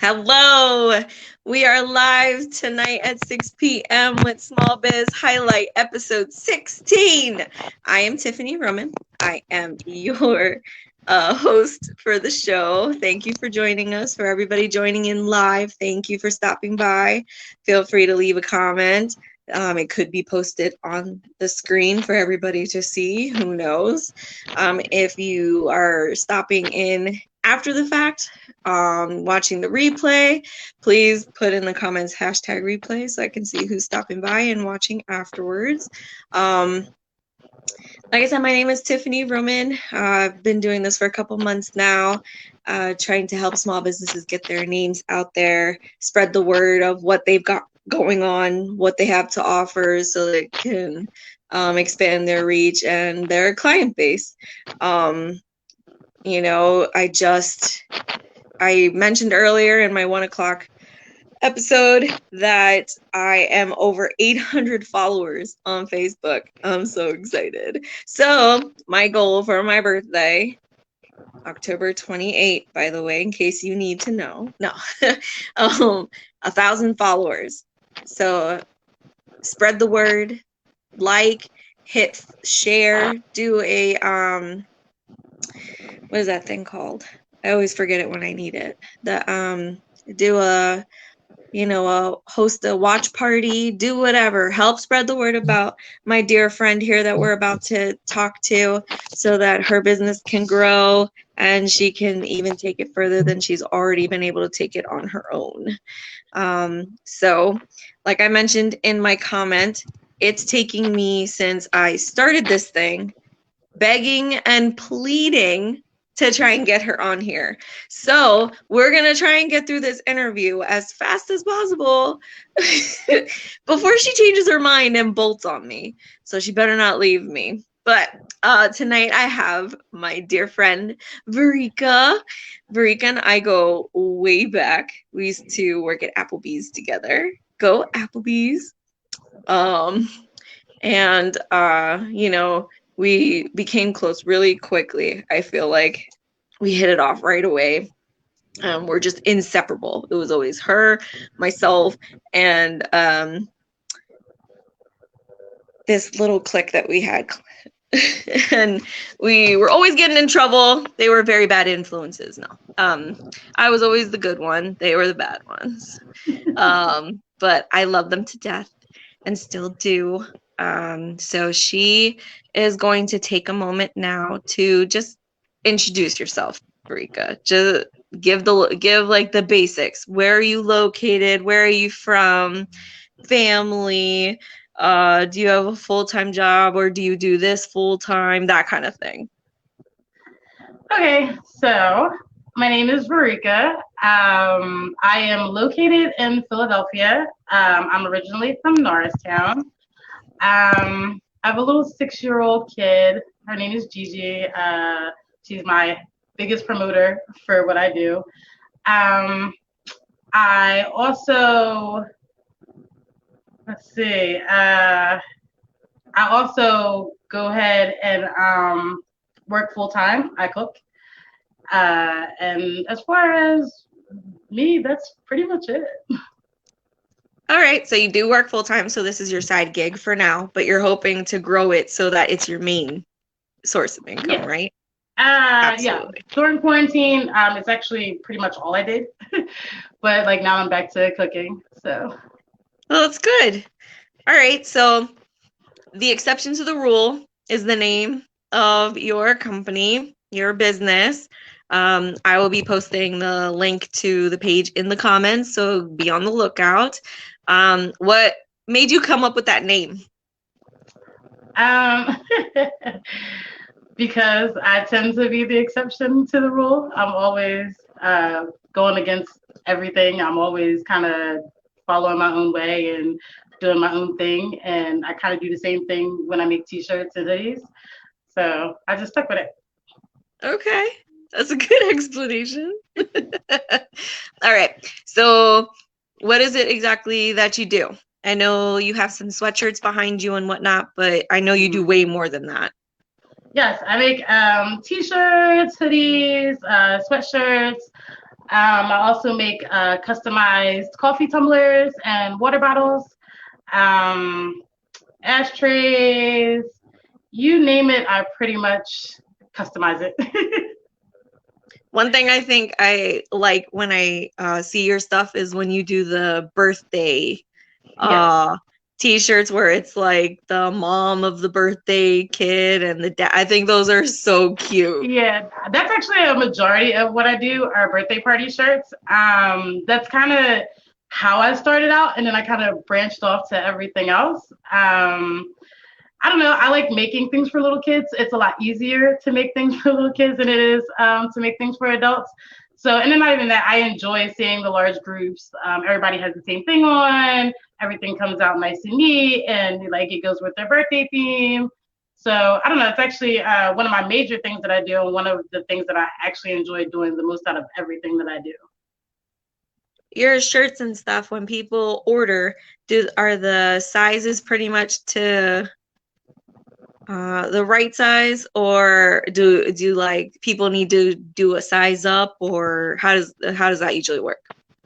Hello. We are live tonight at 6 p.m. with Small Biz Highlight episode 16. I am Tiffany Roman. I am your host for the show. Thank you for joining us. For everybody joining in live, thank you for stopping by. Feel free to leave a comment. It could be posted on the screen for everybody to see. Who knows? If you are stopping in after the fact, watching the replay, please put in the comments hashtag replay so I can see who's stopping by and watching afterwards. Like I said, my name is Tiffany Roman. I've been doing this for a couple months now, trying to help small businesses get their names out there, spread the word of what they've got going on, what they have to offer so they can expand their reach and their client base. I mentioned earlier in my 1 o'clock episode that I am over 800 followers on Facebook. I'm so excited. So my goal for my birthday, October 28th, by the way, in case you need to know, 1,000 followers. So spread the word, hit share, do a, what is that thing called? I always forget it when I need it. Host a watch party, do whatever, help spread the word about my dear friend here that we're about to talk to so that her business can grow and she can even take it further than she's already been able to take it on her own. So like I mentioned in my comment, it's taking me since I started this thing, begging and pleading to try and get her on here. So we're going to try and get through this interview as fast as possible before she changes her mind and bolts on me. So she better not leave me. But tonight I have my dear friend, Verrica. Verrica and I go way back. We used to work at Applebee's together. Go Applebee's. We became close really quickly. I feel like we hit it off right away. We're just inseparable. It was always her, myself, and this little clique that we had. And we were always getting in trouble. They were very bad influences. No, I was always the good one. They were the bad ones. But I love them to death and still do. So she is going to take a moment now to just introduce yourself, Verrica. Just give like the basics. Where are you located? Where are you from? Family? Do you have a full-time job or do you do this full-time? That kind of thing. Okay, so my name is Verrica. I am located in Philadelphia. I'm originally from Norristown. I have a little 6-year-old kid. Her name is Gigi. She's my biggest promoter for what I do. I also, I also go ahead and work full time. I cook. And as far as me, that's pretty much it. All right, so you do work full time, so this is your side gig for now, but you're hoping to grow it so that it's your main source of income, yeah. Right? Yeah. During quarantine, it's actually pretty much all I did. But like now I'm back to cooking. So. Well, that's good. All right, so the exception to the rule is the name of your company, your business. I will be posting the link to the page in the comments, so be on the lookout. What made you come up with that name? Because I tend to be the exception to the rule. I'm always going against everything. I'm always kind of following my own way and doing my own thing. And I kind of do the same thing when I make t-shirts and hoodies. So I just stuck with it. Okay. That's a good explanation. All right. So what is it exactly that you do? I know you have some sweatshirts behind you and whatnot, but I know you do way more than that. Yes, I make t-shirts, hoodies, sweatshirts, I also make customized coffee tumblers and water bottles, um, ashtrays, you name it, I pretty much customize it. One thing I think I like when I see your stuff is when you do the birthday Yes. T-shirts where it's like the mom of the birthday kid and the dad. I think those are so cute. Yeah, that's actually a majority of what I do are birthday party shirts. That's kind of how I started out, and then I kind of branched off to everything else. I don't know. I like making things for little kids. It's a lot easier to make things for little kids than it is to make things for adults. So, and then not even that, I enjoy seeing the large groups. Everybody has the same thing on. Everything comes out nice and neat, and like it goes with their birthday theme. So I don't know. It's actually one of my major things that I do, and one of the things that I actually enjoy doing the most out of everything that I do. Your shirts and stuff, when people order, are the sizes pretty much to the right size, or do like people need to do a size up, or how does that usually work?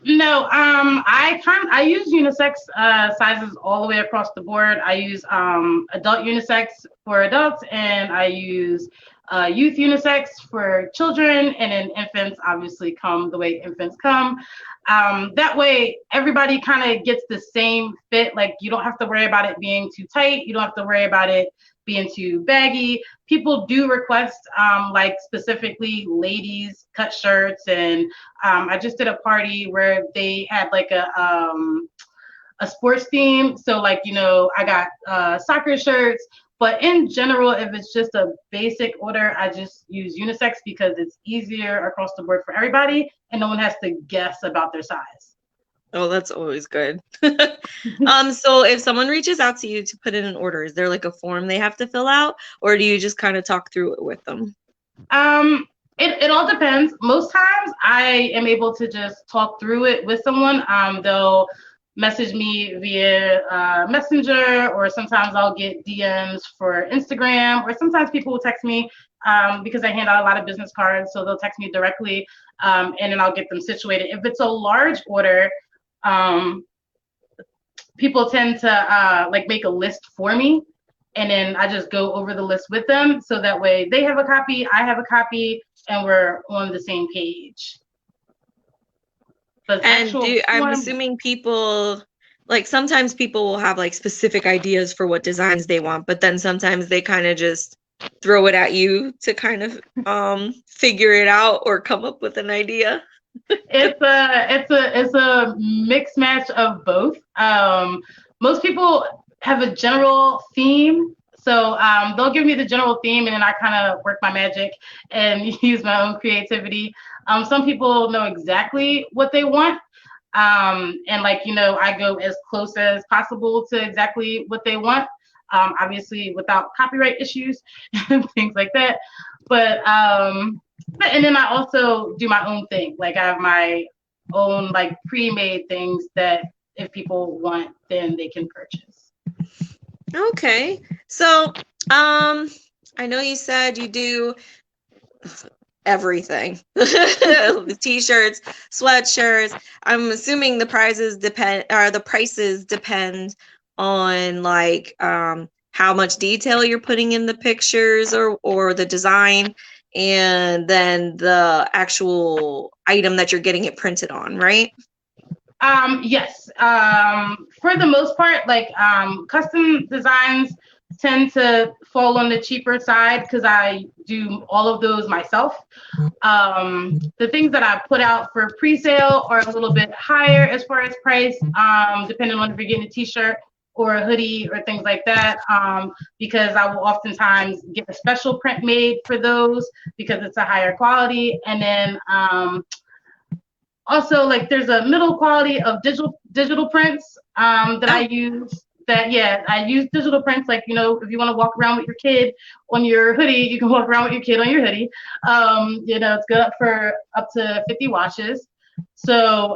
No, I use unisex sizes all the way across the board. I use adult unisex for adults, and I use youth unisex for children, and then infants obviously come the way infants come. That way, everybody kind of gets the same fit. Like you don't have to worry about it being too tight. You don't have to worry about it being too baggy. People do request like specifically ladies cut shirts, and I just did a party where they had like a sports theme. So like, you know, I got soccer shirts, but in general, if it's just a basic order, I just use unisex because it's easier across the board for everybody and no one has to guess about their size. Oh, that's always good. So if someone reaches out to you to put in an order, is there like a form they have to fill out, or do you just kind of talk through it with them? It all depends. Most times I am able to just talk through it with someone. They'll message me via Messenger, or sometimes I'll get DMs for Instagram, or sometimes people will text me because I hand out a lot of business cards. So they'll text me directly and then I'll get them situated. If it's a large order, um, people tend to like make a list for me, and then I just go over the list with them so that way they have a copy, I have a copy, and we're on the same page. But And I'm form, assuming people, like sometimes people will have like specific ideas for what designs they want, but then sometimes they kind of just throw it at you to kind of figure it out or come up with an idea. it's a mixed match of both. Most people have a general theme, so they'll give me the general theme, and then I kind of work my magic and use my own creativity. Some people know exactly what they want, and like, you know, I go as close as possible to exactly what they want. Obviously without copyright issues and things like that. But and then I also do my own thing. Like I have my own like pre-made things that if people want, then they can purchase. Okay. So, I know you said you do everything. The t-shirts, sweatshirts. I'm assuming the prices depend on like how much detail you're putting in the pictures or the design, and then the actual item that you're getting it printed on, right? Yes. For the most part, like custom designs tend to fall on the cheaper side because I do all of those myself. The things that I put out for pre-sale are a little bit higher as far as price, depending on if you're getting a t-shirt or a hoodie or things like that, because I will oftentimes get a special print made for those because it's a higher quality. And then also, like, there's a middle quality of digital prints that I use. That, yeah, I use digital prints. Like, you know, if you want to walk around with your kid on your hoodie, you can walk around with your kid on your hoodie. You know, it's good up for up to 50 washes. So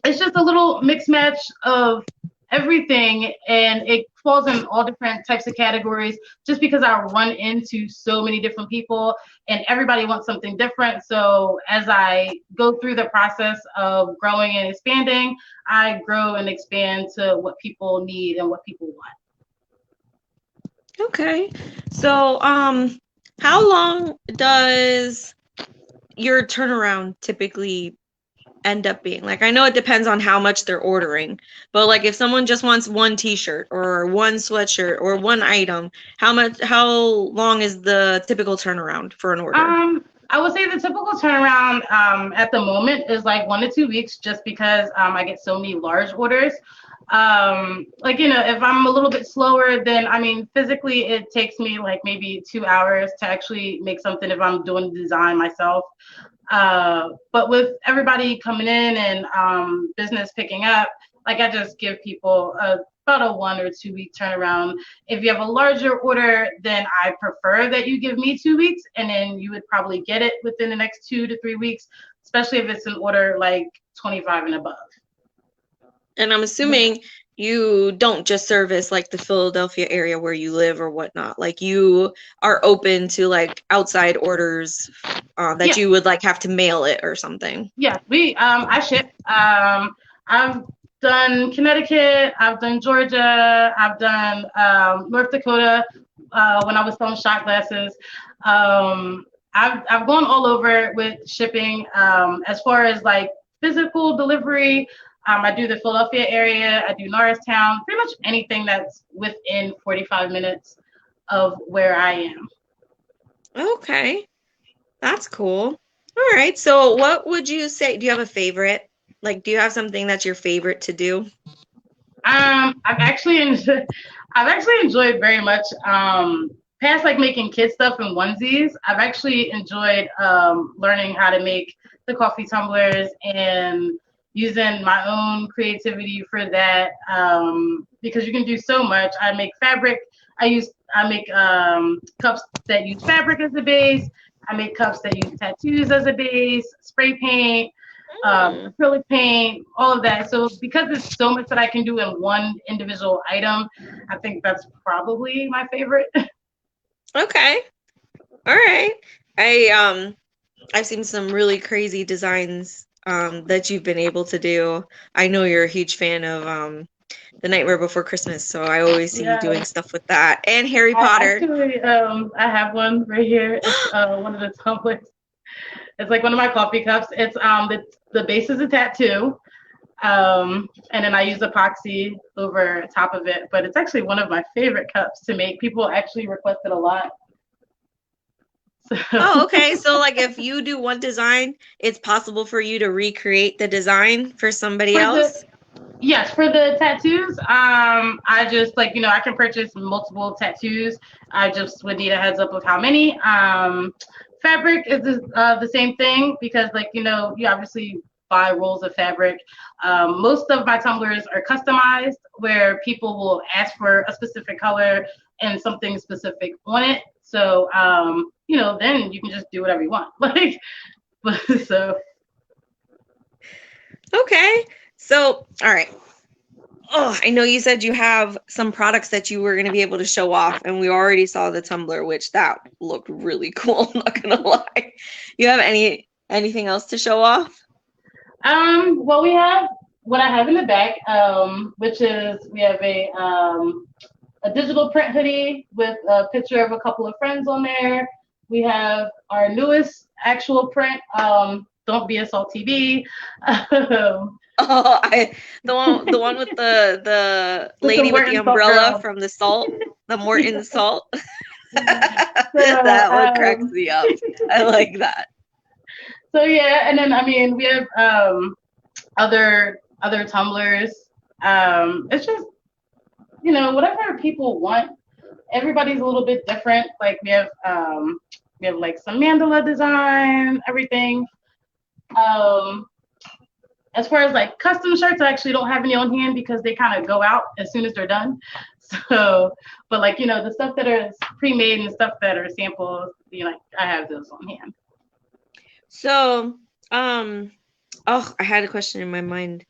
it's just a little mix match of everything, and it falls in all different types of categories just because I run into so many different people and everybody wants something different. So as I go through the process of growing and expanding, I grow and expand to what people need and what people want. Okay. So, how long does your turnaround typically end up being? Like, I know it depends on how much they're ordering, but like if someone just wants one t-shirt or one sweatshirt or one item, how long is the typical turnaround for an order? I would say the typical turnaround at the moment is like 1 to 2 weeks, just because I get so many large orders. Like, if I'm a little bit slower, then I mean, physically, it takes me like maybe 2 hours to actually make something if I'm doing the design myself. But with everybody coming in and business picking up, like I just give people about a 1 or 2 week turnaround. If you have a larger order, then I prefer that you give me 2 weeks, and then you would probably get it within the next 2 to 3 weeks, especially if it's an order like 25 and above. And I'm assuming you don't just service like the Philadelphia area where you live or whatnot. Like you are open to like outside orders that Yeah. you would like have to mail it or something. Yeah, I ship. I've done Connecticut, I've done Georgia, I've done North Dakota when I was selling shot glasses. I've gone all over with shipping. As far as like physical delivery, I do the Philadelphia area, I do Norristown, pretty much anything that's within 45 minutes of where I am. Okay, that's cool. All right, so what would you say? Do you have a favorite? Like, do you have something that's your favorite to do? I've actually enjoyed very much past like making kid stuff and onesies. I've actually enjoyed learning how to make the coffee tumblers and using my own creativity for that, because you can do so much. I make fabric. I make cups that use fabric as a base. I make cups that use tattoos as a base, spray paint, acrylic paint, all of that. So because there's so much that I can do in one individual item, I think that's probably my favorite. Okay. All right. I've seen some really crazy designs that you've been able to do. I know you're a huge fan of The Nightmare Before Christmas, so I always see you Yeah. doing stuff with that and Harry I Potter. actually, I have one right here. It's one of the tumblers. It's like one of my coffee cups. It's the base is a tattoo, and then I use epoxy over top of it. But it's actually one of my favorite cups to make. People actually request it a lot. So. Oh, okay. So like if you do one design, it's possible for you to recreate the design for somebody For the else? Yes, for the tattoos, I just like I can purchase multiple tattoos. I just would need a heads up of how many. Fabric is the same thing because you obviously buy rolls of fabric. Most of my tumblers are customized where people will ask for a specific color and something specific on it. So then you can just do whatever you want. So. Okay. So, all right. Oh, I know you said you have some products that you were going to be able to show off, and we already saw the tumbler, which that looked really cool. I'm not gonna lie. You have anything else to show off? Well, we have what I have in the back, which is we have a digital print hoodie with a picture of a couple of friends on there. We have our newest actual print, Don't Be a Salty Bee. Oh, the one with the With the lady with the Morton Salt umbrella Girl. from the salt, the Morton salt. So, That one cracks me up. I like that. so yeah, and then I mean we have other tumblers. It's just whatever people want. Everybody's a little bit different. Like we have like some mandala design, everything. Um, as far as like custom shirts, I actually don't have any on hand because they kind of go out as soon as they're done. So, but like the stuff that are pre-made and stuff that are samples, I have those on hand. So, oh, I had a question in my mind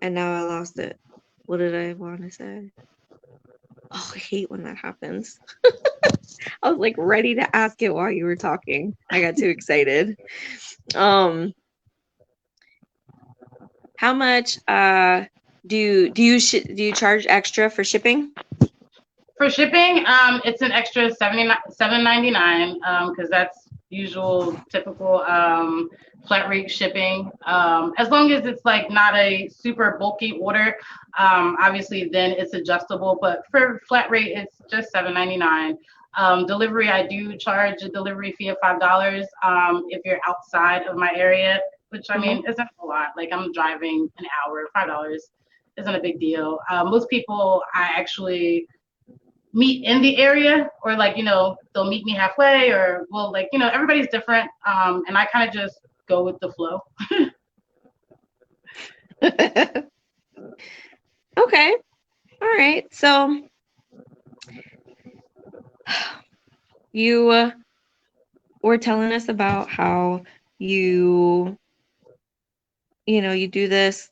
and now I lost it. What did I want to say? Oh, I hate when that happens. I was like ready to ask it while you were talking. I got too excited. How much do you charge extra for shipping? For shipping, it's an extra $7.99 because that's usual typical flat rate shipping. As long as it's like not a super bulky order, obviously then it's adjustable. But for flat rate, it's just $7.99. Delivery, I do charge a delivery fee of $5 if you're outside of my area, which I mean isn't a lot. Like I'm driving an hour, $5 isn't a big deal. Most people I actually meet in the area, or like, you know, they'll meet me halfway, or well, like, you know, everybody's different, and I kind of just go with the flow. Okay. All right. So you were telling us about how you do this,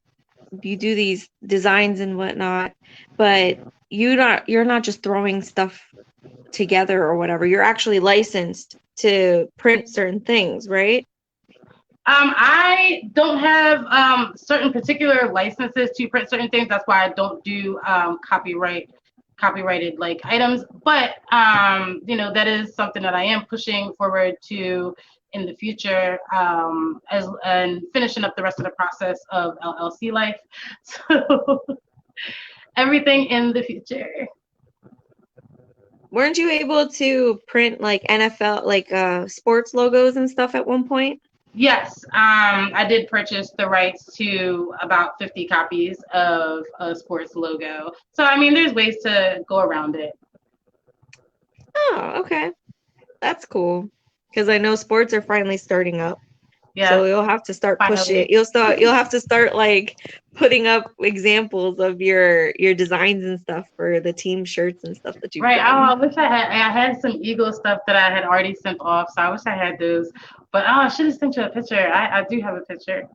you do these designs and whatnot, but you're not just throwing stuff together or whatever. You're actually licensed to print certain things, right? I don't have certain particular licenses to print certain things. That's why I don't do copyrighted like items. But you know, that is something that I am pushing forward to in the future, as and finishing up the rest of the process of LLC life. So everything in the future. Weren't you able to print like NFL, like sports logos and stuff at one point? Yes, I did purchase the rights to about 50 copies of a sports logo. So, I mean, there's ways to go around it. Oh, okay. That's cool. Because I know sports are finally starting up. Yes, So you'll have to start pushing it. finally. You'll have to start like putting up examples of your designs and stuff for the team shirts and stuff that you've Right. Oh, done. I wish I had some Eagle stuff that I had already sent off. So I wish I had those. But oh, I should have sent you a picture. I do have a picture.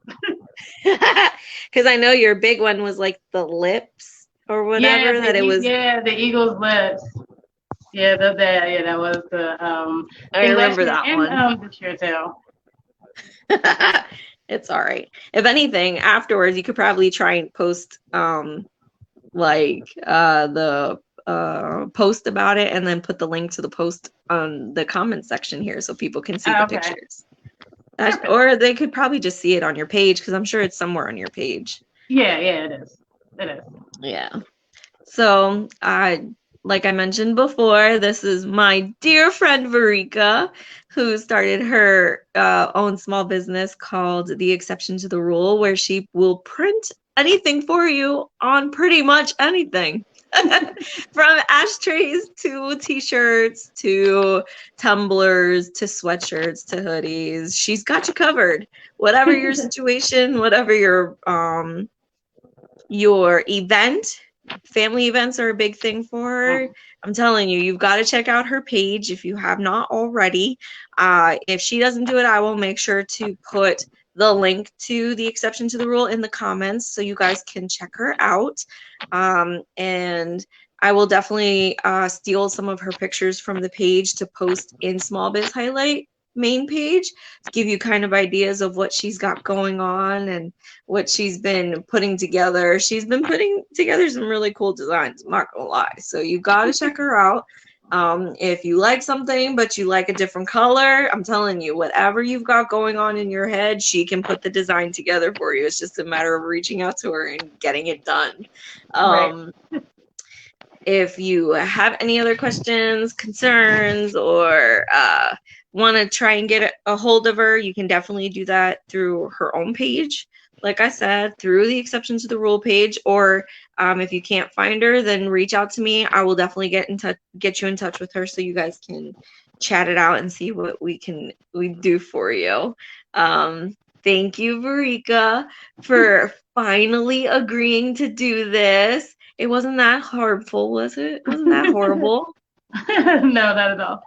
Because I know your big one was like the lips or whatever, that it was. The Eagles lips. Yeah, that was the I thing last remember year that and one. this year too. It's all right. If anything, afterwards you could probably try and post the post about it and then put the link to the post on the comment section here so people can see the Okay. pictures. Or they could probably just see it on your page because I'm sure it's somewhere on your page. Yeah, it is. It is. Yeah. So like I mentioned before, this is my dear friend Verrica, who started her own small business called The Exception to the Rule, where she will print anything for you on pretty much anything. From ashtrays to t-shirts to tumblers to sweatshirts to hoodies. She's got you covered. Whatever your situation, whatever your event, family events are a big thing for her. I'm telling you, you've got to check out her page if you have not already. If she doesn't do it, I will make sure to put the link to The Exception to the Rule in the comments so you guys can check her out. And I will definitely steal some of her pictures from the page to post in Small Biz Highlight main page to give you kind of ideas of what she's got going on and what she's been putting together. She's been putting together some really cool designs, I'm not gonna lie. So you got to check her out. If you like something but you like a different color, I'm telling you, whatever you've got going on in your head, she can put the design together for you. It's just a matter of reaching out to her and getting it done. Right. If you have any other questions, concerns, or want to try and get a hold of her, you can definitely do that through her own page. Like I said, through the Exceptions to the Rule page, or if you can't find her, then reach out to me. I will definitely get you in touch with her so you guys can chat it out and see what we do for you. Thank you, Verrica, for finally agreeing to do this. It wasn't that harmful, was it? Wasn't that horrible? No, not at all.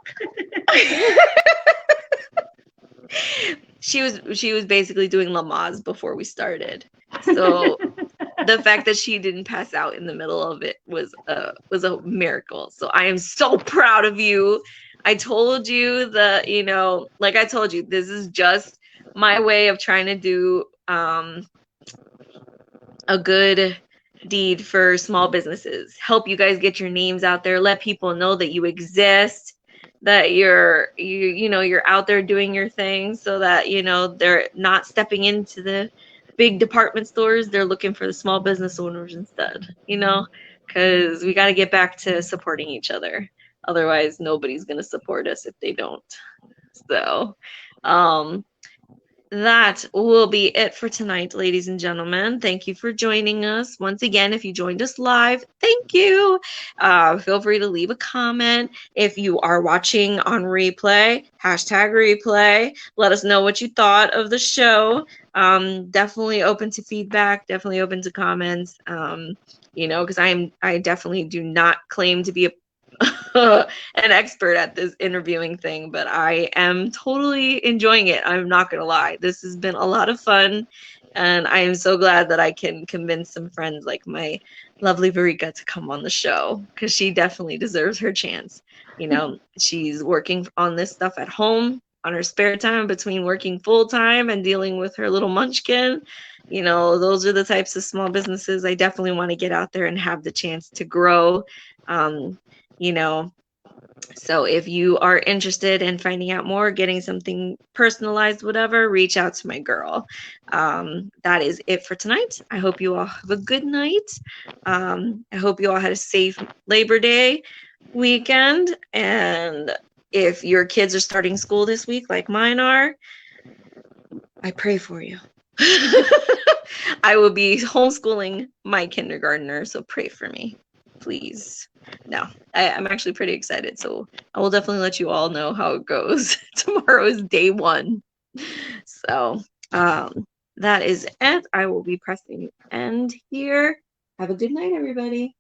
She was basically doing Lamaze before we started. So the fact that she didn't pass out in the middle of it was a miracle. So I am so proud of you. I told you that, you know, like I told you, this is just my way of trying to do a good deed for small businesses. Help you guys get your names out there, let people know that you exist, that you're out there doing your thing, so that, you know, they're not stepping into the big department stores, they're looking for the small business owners instead, you know, because we got to get back to supporting each other. Otherwise, nobody's going to support us if they don't. So, that will be it for tonight, ladies and gentlemen. Thank you for joining us. Once again, if you joined us live, thank you. Feel free to leave a comment. If you are watching on replay, hashtag replay. Let us know what you thought of the show. Definitely open to feedback. Definitely open to comments. You know, because I definitely do not claim to be a an expert at this interviewing thing, but I am totally enjoying it. I'm not gonna lie. This has been a lot of fun, and I am so glad that I can convince some friends like my lovely Verrica to come on the show, because she definitely deserves her chance. You know, she's working on this stuff at home on her spare time between working full time and dealing with her little munchkin. You know, those are the types of small businesses I definitely want to get out there and have the chance to grow. You know, so if you are interested in finding out more, getting something personalized, whatever, reach out to my girl. That is it for tonight. I hope you all have a good night. I hope you all had a safe Labor Day weekend. And if your kids are starting school this week, like mine are, I pray for you. I will be homeschooling my kindergartner, so pray for me, please. No, I'm actually pretty excited, so I will definitely let you all know how it goes. Tomorrow is day 1. So that is it. I will be pressing end here. Have a good night, everybody.